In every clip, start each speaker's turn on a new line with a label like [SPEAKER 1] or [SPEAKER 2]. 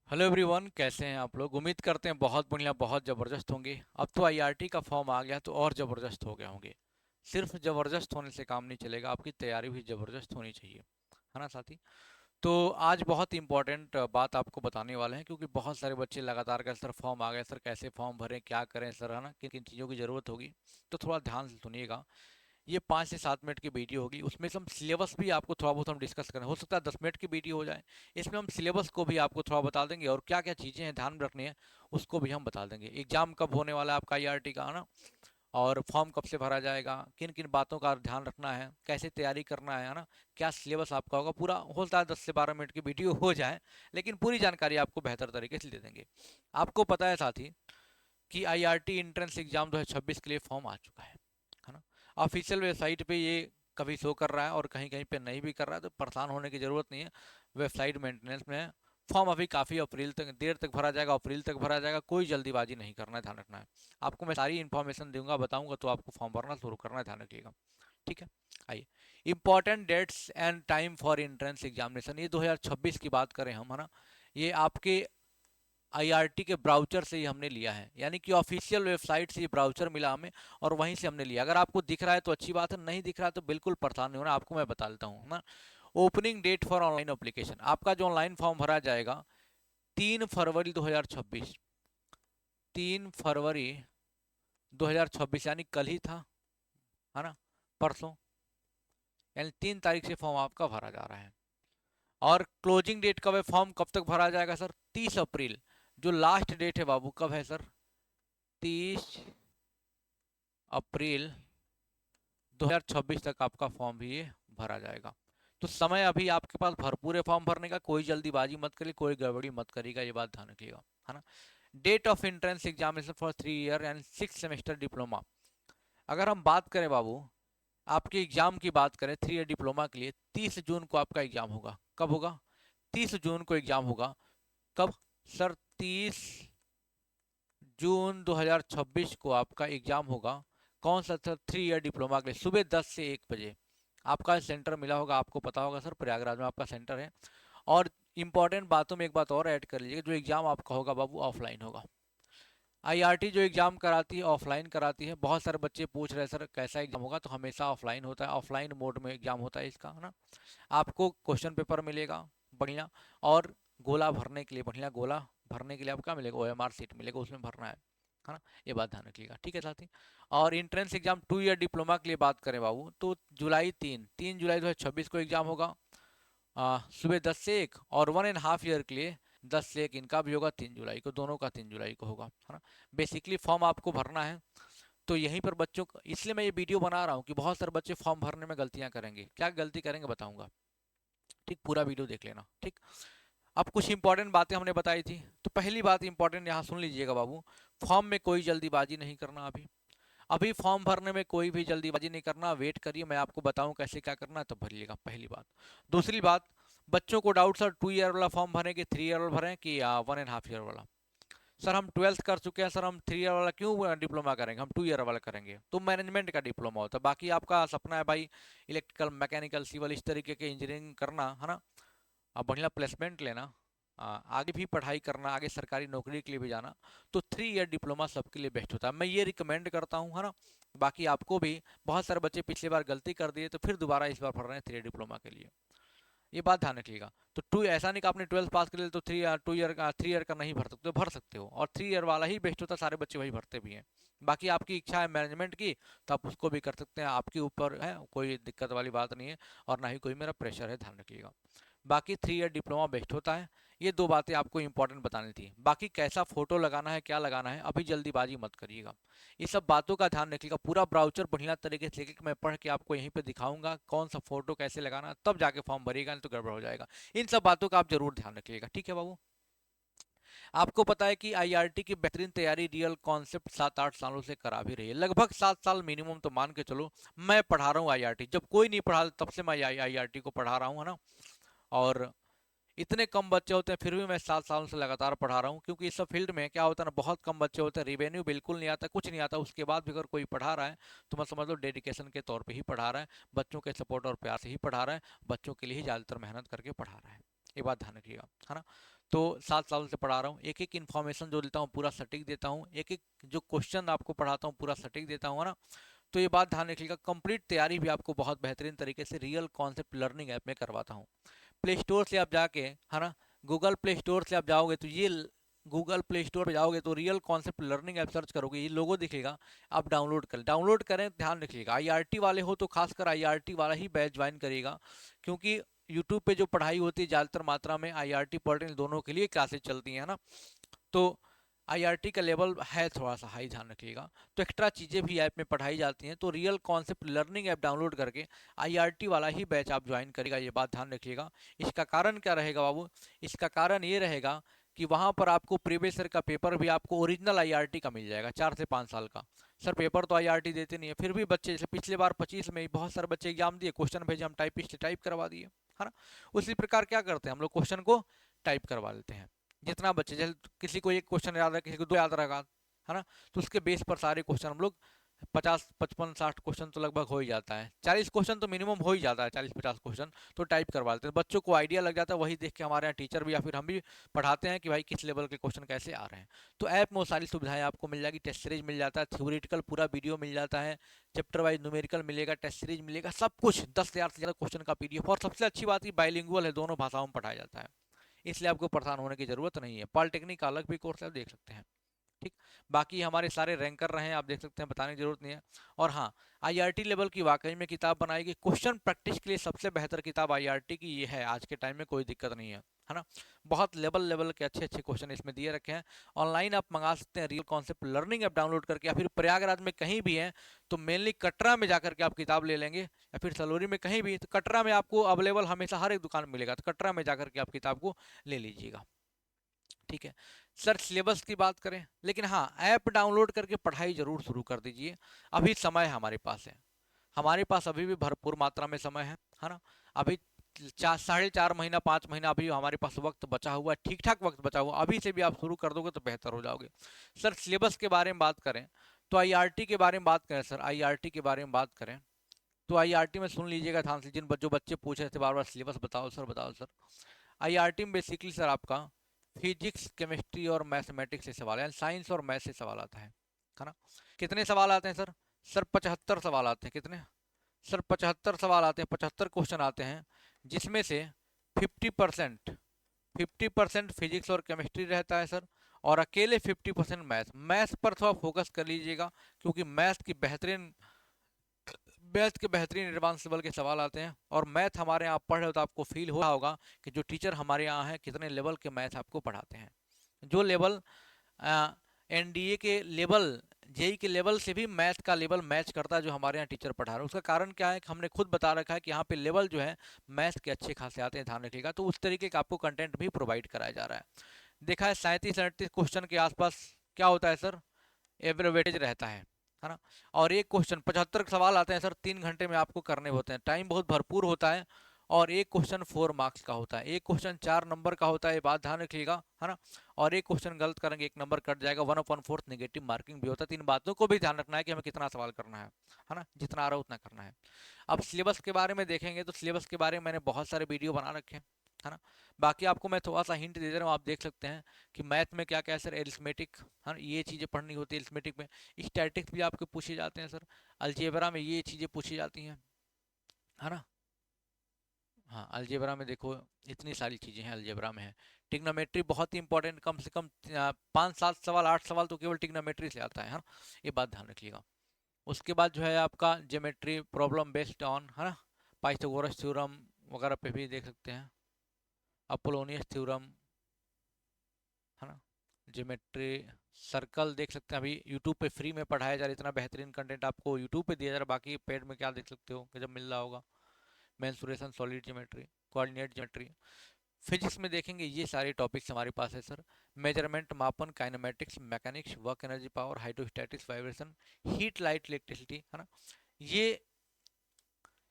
[SPEAKER 1] Hello everyone, कैसे हैं आप लोग। उम्मीद करते हैं बहुत बढ़िया, बहुत ज़बरदस्त होंगे। अब तो आईआरटी का फॉर्म आ गया तो और ज़बरदस्त हो गए होंगे। सिर्फ ज़बरदस्त होने से काम नहीं चलेगा, आपकी तैयारी भी ज़बरदस्त होनी चाहिए, है ना साथी। तो आज बहुत इंपॉर्टेंट बात आपको बताने वाले हैं, क्योंकि बहुत सारे बच्चे लगातार का सर फॉर्म आ गया, सर कैसे फॉर्म भरें, क्या करें सर, है ना, किन किन चीज़ों की ज़रूरत होगी। तो थोड़ा ध्यान से सुनिएगा। ये 5 से 7 मिनट की वीडियो होगी, उसमें से हम सिलेबस भी आपको थोड़ा बहुत हम डिस्कस करें। हो सकता है 10 मिनट की वीडियो हो जाए, इसमें हम सिलेबस को भी आपको थोड़ा बता देंगे और क्या क्या चीज़ें हैं ध्यान में रखनी है उसको भी हम बता देंगे। एग्जाम कब होने वाला है आपका आईआरटी का, है ना, और फॉर्म कब से भरा जाएगा, किन किन बातों का ध्यान रखना है, कैसे तैयारी करना है ना, क्या सिलेबस आपका होगा पूरा। हो सकता है 10 से 12 मिनट की वीडियो हो जाए, लेकिन पूरी जानकारी आपको बेहतर तरीके से दे देंगे। आपको पता है साथी कि आईआरटी एंट्रेंस एग्जाम 2026 के लिए फॉर्म आ चुका है ना। ऑफिशियल वेबसाइट पे ये कभी शो कर रहा है और कहीं कहीं पे नहीं भी कर रहा है, तो परेशान होने की ज़रूरत नहीं है। वेबसाइट मेंटेनेंस में है। फॉर्म अभी काफ़ी अप्रैल तक देर तक भरा जाएगा, अप्रैल तक भरा जाएगा। कोई जल्दीबाजी नहीं करना है, ध्यान रखना है। आपको मैं सारी इन्फॉर्मेशन दूंगा, बताऊंगा, तो आपको फॉर्म भरना शुरू करना है, ध्यान रखिएगा। ठीक है। आइए, important dates and time for entrance examination, ये 2026 की बात करें हम, है ना। ये आपके आईआरटी के ब्राउचर से ही हमने लिया है, यानी कि ऑफिशियल वेबसाइट से ये ब्राउचर मिला हमें और वहीं से हमने लिया। अगर आपको दिख रहा है तो अच्छी बात है, नहीं दिख रहा है तो बिल्कुल परेशान नहीं होना, आपको मैं बता देता हूँ ना। Opening date for online application, आपका जो ऑनलाइन फॉर्म भरा जाएगा 3 फरवरी 2026। 3 फरवरी 2026 यानी कल ही था, है ना, परसों। यानी 3 तारीख से फॉर्म आपका भरा जा रहा है। और क्लोजिंग डेट कब है, फॉर्म कब तक भरा जाएगा सर, 30 अप्रैल। जो लास्ट डेट है बाबू, कब है सर, 30 अप्रैल 2026 तक आपका फॉर्म भी ये भरा जाएगा। तो समय अभी आपके पास भरपूर है फॉर्म भरने का, कोई जल्दीबाजी मत करिए, कोई गड़बड़ी मत करिएगा, ये बात ध्यान रखिएगा, है ना। Date of entrance examination for 3 year यानी 6 सेमेस्टर डिप्लोमा। अगर हम बात करें बाबू, आपके एग्जाम की बात करें 3 ईयर डिप्लोमा के लिए, 30 जून को आपका एग्जाम होगा। कब होगा, 30 जून को एग्जाम होगा। कब सर, 30 जून 2026 को आपका एग्जाम होगा। कौन सा सर, 3 ईयर डिप्लोमा के लिए, सुबह 10 से 1 बजे आपका सेंटर मिला होगा। आपको पता होगा सर, प्रयागराज में आपका सेंटर है। और इंपॉर्टेंट बातों में एक बात और ऐड कर लीजिए, जो एग्जाम आपका होगा बाबू ऑफलाइन होगा। आईआरटी जो एग्जाम कराती है ऑफलाइन कराती है। बहुत सारे बच्चे पूछ रहे हैं सर कैसा एग्जाम होगा, तो हमेशा ऑफलाइन होता है, ऑफलाइन मोड में एग्जाम होता है इसका, है ना। आपको क्वेश्चन पेपर मिलेगा बढ़िया, और गोला भरने के लिए, बढ़िया गोला भरने के लिए आपको क्या मिलेगा, ओएमआर सीट मिलेगा, उसमें भरना है ना। ये बात ध्यान रखिएगा, ठीक है साथी। और इंट्रेंस एग्जाम 2 ईयर डिप्लोमा के लिए बात करें बाबू, तो जुलाई 3 जुलाई 2026 को एग्जाम होगा, सुबह 10 से 1। और 1.5 ईयर के लिए 10 से 1 इनका भी होगा, 3 जुलाई को, दोनों का 3 जुलाई को होगा, है ना। बेसिकली फॉर्म आपको भरना है। तो यहीं पर बच्चों को, इसलिए मैं ये वीडियो बना रहा हूँ कि बहुत सारे बच्चे फॉर्म भरने में गलतियां करेंगे। क्या गलती करेंगे बताऊंगा, ठीक, पूरा वीडियो देख लेना, ठीक। अब कुछ इंपॉर्टेंट बातें हमने बताई थी, तो पहली बात इंपॉर्टेंट यहाँ सुन लीजिएगा बाबू। फॉर्म में कोई जल्दीबाजी नहीं करना अभी। अभी फॉर्म भरने में कोई भी जल्दीबाजी नहीं करना, वेट करिए, मैं आपको बताऊं कैसे क्या करना है, तब भरिएगा, पहली बात। दूसरी बात, बच्चों को डाउट सर 2 ईयर वाला फॉर्म भरें कि 3 ईयर वाला भरें कि 1.5 ईयर वाला। सर हम 12th कर चुके हैं सर, हम 3 ईयर वाला क्यों डिप्लोमा करेंगे, हम 2 ईयर वाला करेंगे। तो मैनेजमेंट का डिप्लोमा होता है, बाकी आपका सपना है भाई इलेक्ट्रिकल, मैकेनिकल, सिविल, इस तरीके के इंजीनियरिंग करना, है ना। अब बढ़िया प्लेसमेंट लेना, आगे भी पढ़ाई करना, आगे सरकारी नौकरी के लिए भी जाना, तो 3 ईयर डिप्लोमा सबके लिए बेस्ट होता है, मैं ये रिकमेंड करता हूँ, है ना। बाकी आपको भी, बहुत सारे बच्चे पिछली बार गलती कर दिए तो फिर दोबारा इस बार पढ़ रहे हैं 3 ईयर डिप्लोमा के लिए, ये बात ध्यान रखिएगा। तो टू, ऐसा नहीं कि आपने 12th पास कर लिया तो 2 ईयर का, 3 ईयर का नहीं भर सकते, भर सकते हो, और 3 ईयर वाला ही बेस्ट होता है, सारे बच्चे वही भरते भी हैं। बाकी आपकी इच्छा है मैनेजमेंट की, तो आप उसको भी कर सकते हैं, आपके ऊपर है, कोई दिक्कत वाली बात नहीं है। और ना ही कोई मेरा प्रेशर है, ध्यान रखिएगा। बाकी 3 ईयर डिप्लोमा बेस्ट होता है। ये दो बातें आपको इंपॉर्टेंट बतानी थी। बाकी कैसा फोटो लगाना है, क्या लगाना है, अभी जल्दीबाजी मत करिएगा, ये सब बातों का ध्यान रखिएगा। पूरा ब्राउचर बढ़िया तरीके से मैं पढ़ के आपको यहीं पे दिखाऊंगा कौन सा फोटो कैसे लगाना है, तब जाके फॉर्म भरिएगा, नहीं तो गड़बड़ हो जाएगा। इन सब बातों का आप जरूर ध्यान रखिएगा, ठीक है बाबू। आपको पता है कि आईआरटी की बेहतरीन तैयारी रियल कॉन्सेप्ट 7-8 सालों से करा भी रही है, लगभग 7 साल मिनिमम तो मान के चलो। मैं पढ़ा रहा हूँ आईआरटी, जब कोई नहीं पढ़ा तब से मैं आईआरटी को पढ़ा रहा हूँ, है ना। और इतने कम बच्चे होते हैं फिर भी मैं 7 सालों से लगातार पढ़ा रहा हूँ, क्योंकि इस सब फील्ड में क्या होता है ना, बहुत कम बच्चे होते हैं, रिवेन्यू बिल्कुल नहीं आता, कुछ नहीं आता, उसके बाद भी अगर कोई पढ़ा रहा है तो मैं समझ लो डेडिकेशन के तौर पे ही पढ़ा रहा है, बच्चों के सपोर्ट और प्यार से ही पढ़ा रहा है, बच्चों के लिए ही ज़्यादातर मेहनत करके पढ़ा रहा है। ये बात ध्यान रखिएगा, है ना। तो 7 साल से पढ़ा रहा हूँ, एक एक इन्फॉर्मेशन जो देता हूँ पूरा सटीक देता हूँ, एक एक जो क्वेश्चन आपको पढ़ाता हूँ पूरा सटीक देता हूँ, है ना। तो ये बात ध्यान रखिएगा, कंप्लीट तैयारी भी आपको बहुत बेहतरीन तरीके से रियल कॉन्सेप्ट लर्निंग ऐप में करवाता हूँ। प्ले स्टोर से आप जाके, है ना, गूगल प्ले स्टोर से आप जाओगे तो ये गूगल प्ले स्टोर पे जाओगे तो real concept learning app search करोगे, ये लोगो दिखेगा, आप डाउनलोड करें। ध्यान रखिएगा, आईआरटी वाले हो तो खासकर आईआरटी वाला ही बैच ज्वाइन करिएगा, क्योंकि यूट्यूब पे जो पढ़ाई होती है ज़्यादातर मात्रा में आईआरटी पॉलिटेक्निक दोनों के लिए क्लासेस चलती हैं, ना। तो आईआरटी का लेवल है थोड़ा सा हाई, ध्यान रखिएगा। तो एक्स्ट्रा चीज़ें भी ऐप में पढ़ाई जाती हैं, तो real concept learning app download करके आईआरटी वाला ही बैच आप ज्वाइन करेगा, ये बात ध्यान रखिएगा। इसका कारण क्या रहेगा बाबू, इसका कारण ये रहेगा कि वहाँ पर आपको प्रीवियस ईयर का पेपर भी आपको ओरिजिनल आईआरटी का मिल जाएगा, 4 से 5 साल का। सर पेपर तो आईआरटी देते नहीं है, फिर भी बच्चे, जैसे पिछले बार 25 में बहुत सारे बच्चे एग्जाम दिए, क्वेश्चन भेजे, हम टाइपिस्ट टाइप करवा दिए, है ना। उसी प्रकार क्या करते हैं हम लोग, क्वेश्चन को टाइप करवा लेते हैं। जितना बच्चे, जैसे किसी को एक क्वेश्चन याद है, किसी को 2 याद रहेगा, है ना, तो उसके बेस पर सारे क्वेश्चन हम लोग 50 55 60 क्वेश्चन तो लगभग हो ही जाता है, 40 क्वेश्चन तो मिनिमम हो ही जाता है, 40 50 क्वेश्चन तो टाइप करवा लेते हैं, बच्चों को आइडिया लग जाता है, वही देख के हमारे यहाँ टीचर भी या फिर हम भी पढ़ाते हैं कि भाई किस लेवल के क्वेश्चन कैसे आ रहे हैं। तो ऐप में वो सारी सुविधाएं आपको मिल जाएगी, टेस्ट सीरीज मिल जाता है, थ्योरेटिकल पूरा वीडियो मिल जाता है, चैप्टर वाइज न्यूमेरिकल मिलेगा, टेस्ट सीरीज मिलेगा, सब कुछ 10,000 से ज़्यादा क्वेश्चन का पीडीएफ, और सबसे अच्छी बात है बाइलिंगुअल है, दोनों भाषाओं में पढ़ाया जाता है, इसलिए आपको परेशान होने की जरूरत नहीं है। पॉलिटेक्निक का अलग भी कोर्स है, आप देख सकते हैं। ठीक, बाकी हमारे सारे रैंकर रहे हैं, आप देख सकते हैं, बताने की जरूरत नहीं है। और हाँ, आईआरटी लेवल की वाकई में किताब बनाएगी, क्वेश्चन प्रैक्टिस के लिए सबसे बेहतर किताब आईआरटी की ये है आज के टाइम में, कोई दिक्कत नहीं है ना। बहुत लेवल लेवल के अच्छे अच्छे क्वेश्चन इसमें दिए रखे हैं। ऑनलाइन आप मंगा सकते हैं real concept learning app download करके, या फिर प्रयागराज में कहीं भी हैं तो मेनली कटरा में जाकर के आप किताब ले लेंगे, या फिर सलोरी में कहीं भी, तो कटरा में आपको अवेलेबल हमेशा हर एक दुकान में मिलेगा, तो कटरा में जाकर के आप किताब को ले लीजिएगा। ठीक है सर, सिलेबस की बात करें, लेकिन हाँ, ऐप डाउनलोड करके पढ़ाई जरूर शुरू कर दीजिए, अभी समय हमारे पास है, हमारे पास अभी भी भरपूर मात्रा में समय है ना। अभी 4 साढ़े 4 महीना 5 महीना अभी हमारे पास वक्त बचा हुआ है, ठीक ठाक वक्त बचा हुआ, अभी से भी आप शुरू कर दोगे तो बेहतर हो जाओगे। सर सिलेबस के बारे में बात करें, तो आईआरटी के बारे में बात करें, सर आईआरटी के बारे में बात करें, तो आईआरटी में सुन लीजिएगा ध्यान से, जो बच्चे पूछ रहे थे बार बार सिलेबस बताओ सर बताओ सर। आईआरटी में बेसिकली सर आपका फिजिक्स केमिस्ट्री और मैथमेटिक्स से सवाल है, साइंस और मैथ से सवाल आता है ना। कितने सवाल आते हैं सर, सर 75 सवाल आते हैं, कितने सर 75 सवाल आते हैं, 75 क्वेश्चन आते हैं, जिसमें से 50% 50% फिजिक्स और केमिस्ट्री रहता है सर, और अकेले 50% मैथ। मैथ पर थोड़ा फोकस कर लीजिएगा, क्योंकि मैथ के बेहतरीन एडवांस लेवल के सवाल आते हैं, और मैथ हमारे यहाँ आप पढ़ रहे हो तो आपको फील हो रहा होगा कि जो टीचर हमारे यहाँ हैं कितने लेवल के मैथ आपको पढ़ाते हैं, जो लेवल एनडीए के लेवल, जेई के लेवल से भी मैथ का लेवल मैच करता है जो हमारे यहाँ टीचर पढ़ा रहे हैं। उसका कारण क्या है कि हमने खुद बता रखा है कि यहाँ पे लेवल जो है मैथ के अच्छे खासे आते हैं, ध्यान रखिएगा, तो उस तरीके का आपको कंटेंट भी प्रोवाइड कराया जा रहा है। देखा है 37 38 क्वेश्चन के आसपास क्या होता है सर, एवरेज रहता है ना। और एक क्वेश्चन 75 सवाल आते हैं सर, 3 घंटे में आपको करने होते हैं, टाइम बहुत भरपूर होता है, और एक क्वेश्चन 4 मार्क्स का होता है, एक क्वेश्चन 4 नंबर का होता है, ये बात ध्यान रखिएगा, है ना। और एक क्वेश्चन गलत करेंगे 1 नंबर कट जाएगा, 1/4 नेगेटिव मार्किंग भी होता है। 3 बातों को भी ध्यान रखना है कि हमें कितना सवाल करना है ना, जितना आ रहा है उतना करना है। अब सिलेबस के बारे में देखेंगे, तो सिलेबस के बारे में मैंने बहुत सारे वीडियो बना रखे हैं, है ना। बाकी आपको मैं थोड़ा सा हिंट दे दे रहा हूँ, आप देख सकते हैं कि मैथ में क्या क्या है सर, एरिथमेटिक, है ना, ये चीज़ें पढ़नी होती है एरिथमेटिक में। स्टैटिक्स भी आपके पूछे जाते हैं सर, अलजेब्रा में ये चीज़ें पूछी जाती हैं, है ना। हाँ, अलजेब्रा में देखो इतनी सारी चीज़ें हैं, अलजेब्रा में है। टिग्नोमेट्री बहुत ही इंपॉर्टेंट, कम से कम 5 7 सवाल 8 सवाल तो केवल टिग्नोमेट्री से आता है हाँ, ये बात ध्यान रखिएगा। उसके बाद जो है आपका ज्योमेट्री प्रॉब्लम बेस्ड ऑन, है ना, पाइथागोरस थ्योरम वगैरह पे भी देख सकते हैं, अपोलोनियस थ्योरम, है ना, ज्योमेट्री, सर्कल देख सकते हैं, अभी यूट्यूब पे फ्री में पढ़ाया जा रहा है, इतना बेहतरीन कंटेंट आपको यूट्यूब पे दिया जा रहा है, बाकी पेड में क्या देख सकते हो कि जब मिल रहा होगा। Mensuration, solid geometry, coordinate geometry. Physics में देखेंगे ये सारे टॉपिक्स हमारे पास है सर, मेजरमेंट, मापन, kinematics, mechanics, work energy power, hydrostatics, vibration, heat light electricity, है ना। ये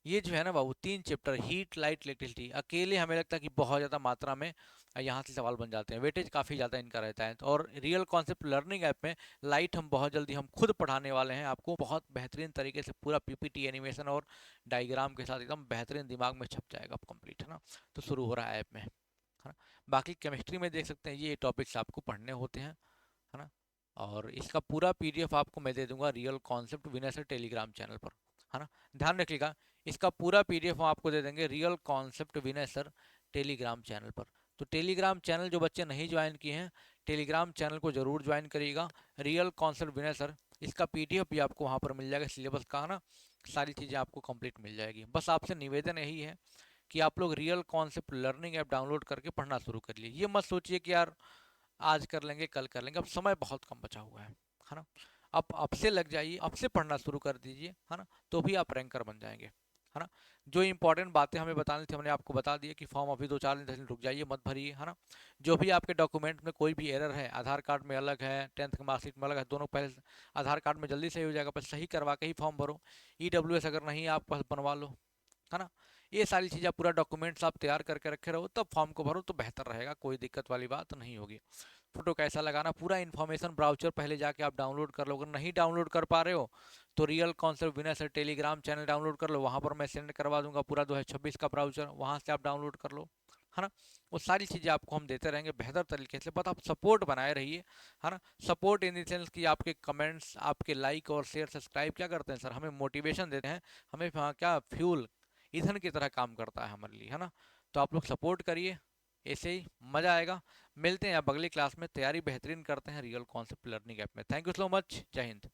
[SPEAKER 1] ये जो है ना बाबू 3 चैप्टर, हीट लाइट इलेक्ट्रिसिटी, अकेले हमें लगता है कि बहुत ज़्यादा मात्रा में यहाँ से सवाल बन जाते हैं, वेटेज काफ़ी ज़्यादा इनका रहता है। तो और रियल कॉन्सेप्ट लर्निंग ऐप में लाइट हम बहुत जल्दी हम खुद पढ़ाने वाले हैं आपको, बहुत बेहतरीन तरीके से पूरा पीपीटी एनिमेशन और डायग्राम के साथ एकदम बेहतरीन दिमाग में छप जाएगा कंप्लीट, है ना। तो शुरू हो रहा है ऐप में, है ना। बाकी केमिस्ट्री में देख सकते हैं ये टॉपिक्स आपको पढ़ने होते हैं, है ना। और इसका पूरा पीडीएफ आपको मैं दे दूंगा real concept winner sir Telegram channel पर, है ना। ध्यान रखिएगा, इसका पूरा पीडीएफ हम आपको दे देंगे रियल कॉन्सेप्ट विनय सर टेलीग्राम चैनल पर। तो टेलीग्राम चैनल जो बच्चे नहीं ज्वाइन किए हैं, टेलीग्राम चैनल को जरूर ज्वाइन करिएगा। रियल कॉन्सेप्ट विनय सर, इसका पीडीएफ भी आपको वहाँ पर मिल जाएगा, सिलेबस का, है ना। सारी चीज़ें आपको कंप्लीट मिल जाएगी। बस आपसे निवेदन यही है कि आप लोग real concept learning app download करके पढ़ना शुरू कर लिए। ये मत सोचिए कि यार आज कर लेंगे कल कर लेंगे, अब समय बहुत कम बचा हुआ है ना। आप अब से लग जाइए, अब से पढ़ना शुरू कर दीजिए, है ना। तो भी आप रैंकर बन जाएंगे, है ना। जो इंपॉर्टेंट बातें हमें बतानी थी हमने आपको बता दिया कि फॉर्म अभी 2-4 दिन रुक जाइए, मत भरिए, है ना। जो भी आपके डॉक्यूमेंट में कोई भी एरर है, आधार कार्ड में अलग है, 10th की मार्कशीट में अलग है, दोनों पहले आधार कार्ड में जल्दी सही हो जाएगा, बस सही करवा के ही फॉर्म भरो। ईडब्ल्यूएस अगर नहीं है आप पास बनवा लो, है ना। ये सारी चीज़ें पूरा डॉक्यूमेंट्स आप तैयार करके रखे रहो, तब फॉर्म को भरो तो बेहतर रहेगा, कोई दिक्कत वाली बात नहीं होगी। फोटो कैसा लगाना, पूरा इन्फॉर्मेशन ब्राउचर पहले जाके आप डाउनलोड कर लो। अगर नहीं डाउनलोड कर पा रहे हो तो real concept winner sir Telegram channel download कर लो, वहाँ पर मैं सेंड करवा दूंगा पूरा 2026 का ब्राउचर, वहाँ से आप डाउनलोड कर लो, है ना। वो सारी चीज़ें आपको हम देते रहेंगे बेहतर तरीके से, बस आप सपोर्ट बनाए रहिए, है ना। सपोर्ट इन द सेंस कि आपके कमेंट्स, आपके लाइक और शेयर सब्सक्राइब क्या करते हैं सर, हमें मोटिवेशन देते हैं, हमें क्या फ्यूल, ईंधन की तरह काम करता है हमारे लिए, है ना। तो आप लोग सपोर्ट करिए, ऐसे ही मज़ा आएगा। मिलते हैं अब अगली क्लास में, तैयारी बेहतरीन करते हैं रियल कॉन्सेप्ट लर्निंग ऐप में। थैंक यू सो मच, जय हिंद।